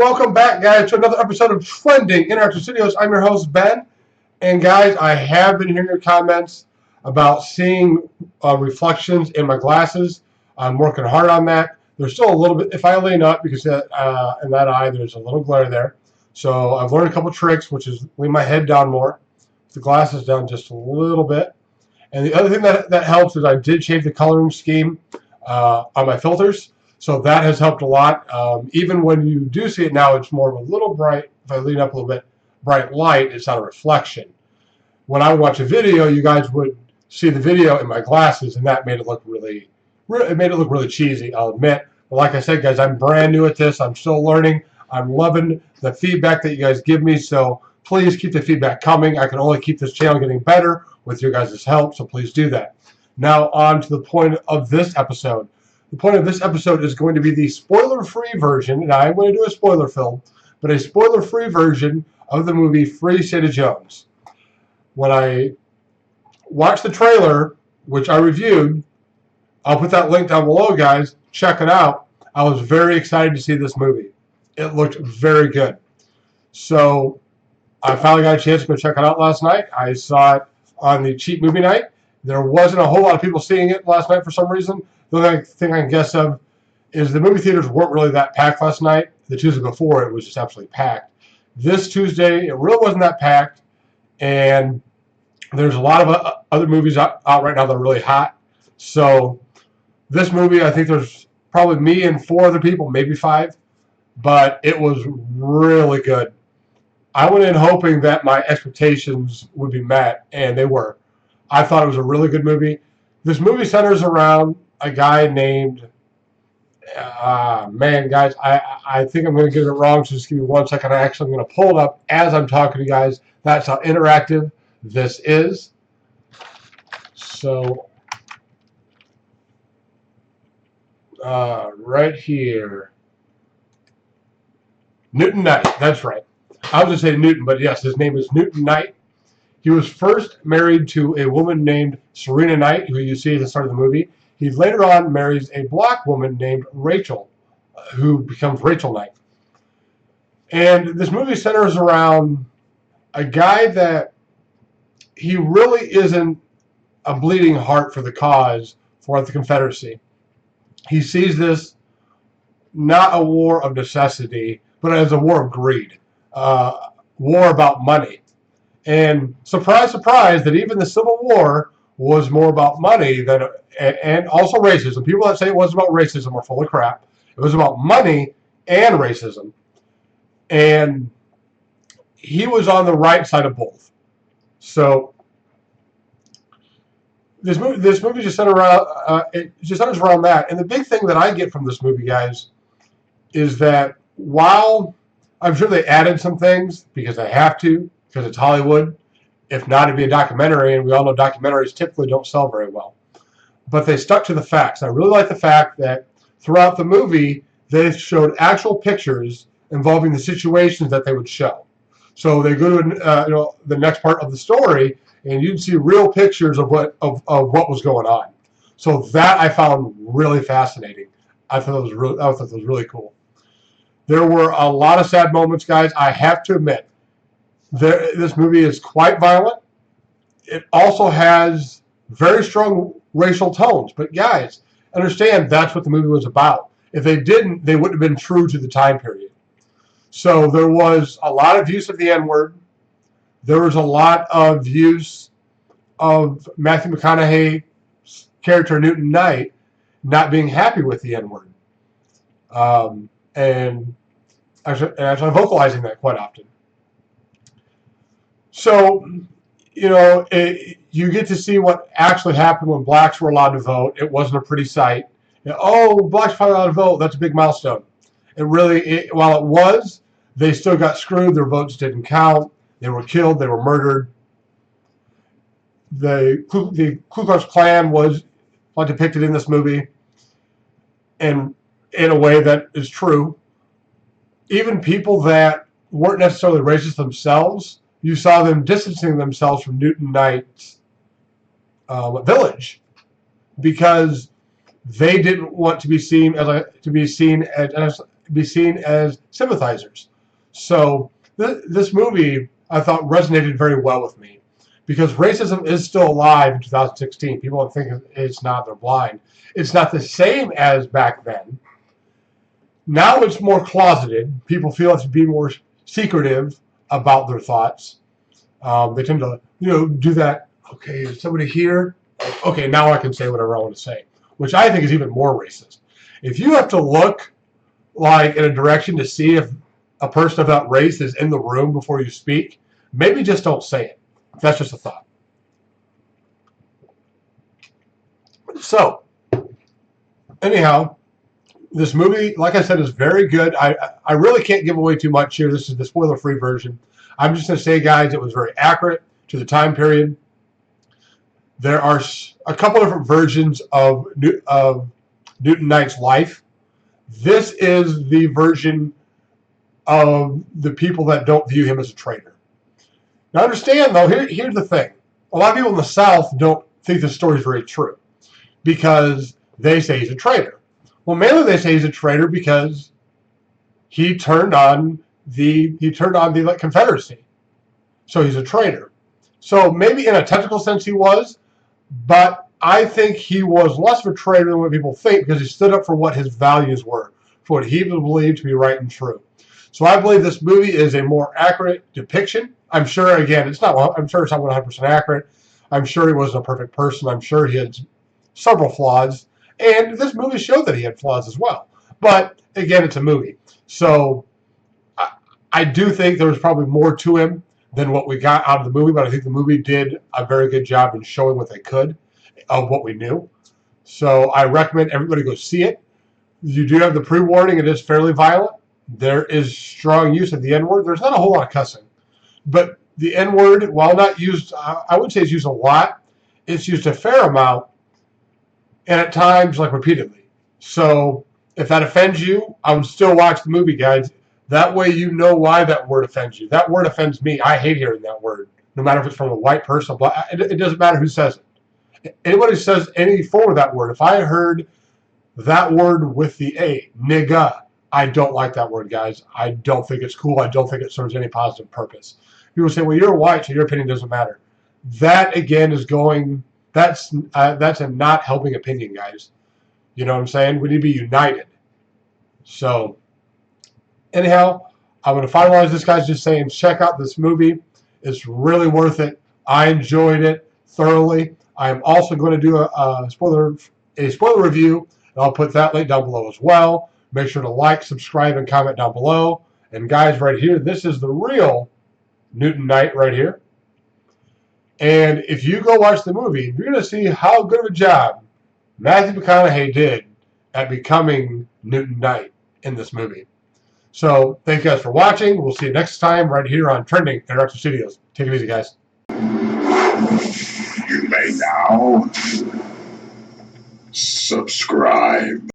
welcome back, guys, to another episode of Trending Interactive Studios. I'm your host, Ben. And, guys, I have been hearing your comments about seeing reflections in my glasses. I'm working hard on that. There's still a little bit, if I lean up, because in that eye there's a little glare there. So I've learned a couple tricks, which is lean my head down more, the glasses down just a little bit. And the other thing that helps is I did change the coloring scheme on my filters. So that has helped a lot. Even when you do see it now, it's more of a little bright. If I lean up a little bit, bright light, it's not a reflection. When I watch a video, you guys would see the video in my glasses, and that made it look really cheesy, I'll admit. But like I said, guys, I'm brand new at this. I'm still learning. I'm loving the feedback that you guys give me. So please keep the feedback coming. I can only keep this channel getting better with your guys' help. So please do that. Now on to the point of this episode. The point of this episode is going to be the spoiler-free version, and I'm going to do a spoiler film, but a spoiler-free version of the movie Free State of Jones. When I watched the trailer, which I reviewed, I'll put that link down below, guys. Check it out. I was very excited to see this movie. It looked very good. So I finally got a chance to go check it out last night. I saw it on the cheap movie night. There wasn't a whole lot of people seeing it last night for some reason. The only thing I can guess of is the movie theaters weren't really that packed last night. The Tuesday before, it was just absolutely packed. This Tuesday, it really wasn't that packed, and there's a lot of other movies out right now that are really hot. So this movie, I think there's probably me and 4 other people, maybe 5, but it was really good. I went in hoping that my expectations would be met, and they were. I thought it was a really good movie. This movie centers around a guy named, man, guys, I think I'm going to get it wrong, so just give me 1 second. I'm going to pull it up as I'm talking to you guys. That's how interactive this is. So, right here. Newton Knight, that's right. I was going to say Newton, but yes, his name is Newton Knight. He was first married to a woman named Serena Knight, who you see at the start of the movie. He later on marries a black woman named Rachel, who becomes Rachel Knight. And this movie centers around a guy that he really isn't a bleeding heart for the cause for the Confederacy. He sees this not a war of necessity, but as a war of greed, war about money. And surprise, surprise, that even the Civil War was more about money than, and also racism. People that say it wasn't about racism are full of crap. It was about money and racism. And he was on the right side of both. So this movie just centers around that. And the big thing that I get from this movie, guys, is that while I'm sure they added some things because they have to, because it's Hollywood. If not, it'd be a documentary, and we all know documentaries typically don't sell very well. But they stuck to the facts. I really like the fact that throughout the movie, they showed actual pictures involving the situations that they would show. So they go to the next part of the story, and you'd see real pictures of what was going on. So that I found really fascinating. I thought it was really cool. There were a lot of sad moments, guys. I have to admit. This movie is quite violent. It also has very strong racial tones. But guys, understand that's what the movie was about. If they didn't, they wouldn't have been true to the time period. So there was a lot of use of the N-word. There was a lot of use of Matthew McConaughey's character Newton Knight not being happy with the N-word. And actually vocalizing that quite often. So, you get to see what actually happened when blacks were allowed to vote. It wasn't a pretty sight. Blacks finally allowed to vote. That's a big milestone. While it was, they still got screwed. Their votes didn't count. They were killed. They were murdered. The Ku Klux Klan was depicted in this movie, and in a way that is true. Even people that weren't necessarily racist themselves, you saw them distancing themselves from Newton Knight's village because they didn't want to be seen as be seen as sympathizers. So this movie, I thought, resonated very well with me because racism is still alive in 2016. People think it's not; they're blind. It's not the same as back then. Now it's more closeted. People feel it to be more secretive about their thoughts. They tend to, do that. Okay, is somebody here? Okay, now I can say whatever I want to say, which I think is even more racist. If you have to look like in a direction to see if a person of that race is in the room before you speak, maybe just don't say it. That's just a thought. So, anyhow, this movie, like I said, is very good. I really can't give away too much here. This is the spoiler-free version. I'm just going to say, guys, it was very accurate to the time period. There are a couple different versions of Newton Knight's life. This is the version of the people that don't view him as a traitor. Now, understand, though, here's the thing. A lot of people in the South don't think this story is very true because they say he's a traitor. Well, mainly they say he's a traitor because he turned on the Confederacy. So he's a traitor. So maybe in a technical sense he was, but I think he was less of a traitor than what people think because he stood up for what his values were, for what he believed to be right and true. So I believe this movie is a more accurate depiction. I'm sure, again, it's not 100% accurate. I'm sure he wasn't a perfect person. I'm sure he had several flaws. And this movie showed that he had flaws as well. But, again, it's a movie. So I do think there was probably more to him than what we got out of the movie, but I think the movie did a very good job in showing what they could of what we knew. So I recommend everybody go see it. You do have the pre-warning. It is fairly violent. There is strong use of the N-word. There's not a whole lot of cussing. But the N-word, while not used, I would say it's used a lot, it's used a fair amount, and at times, like, repeatedly. So if that offends you, I would still watch the movie, guys. That way you know why that word offends you. That word offends me. I hate hearing that word, no matter if it's from a white person. It doesn't matter who says it. Anybody who says any form of that word, if I heard that word with the A, nigga, I don't like that word, guys. I don't think it's cool. I don't think it serves any positive purpose. People say, well, you're white, so your opinion doesn't matter. That, again, is going, that's a not helping opinion, guys. You know what I'm saying? We need to be united. So, anyhow, I'm going to finalize this, guys, just saying check out this movie. It's really worth it. I enjoyed it thoroughly. I am also going to do a spoiler review, and I'll put that link down below as well. Make sure to like, subscribe, and comment down below. And, guys, right here, this is the real Newton Knight right here. And if you go watch the movie, you're going to see how good of a job Matthew McConaughey did at becoming Newton Knight in this movie. So thank you guys for watching. We'll see you next time right here on Trending Interactive Studios. Take it easy, guys. You may now subscribe.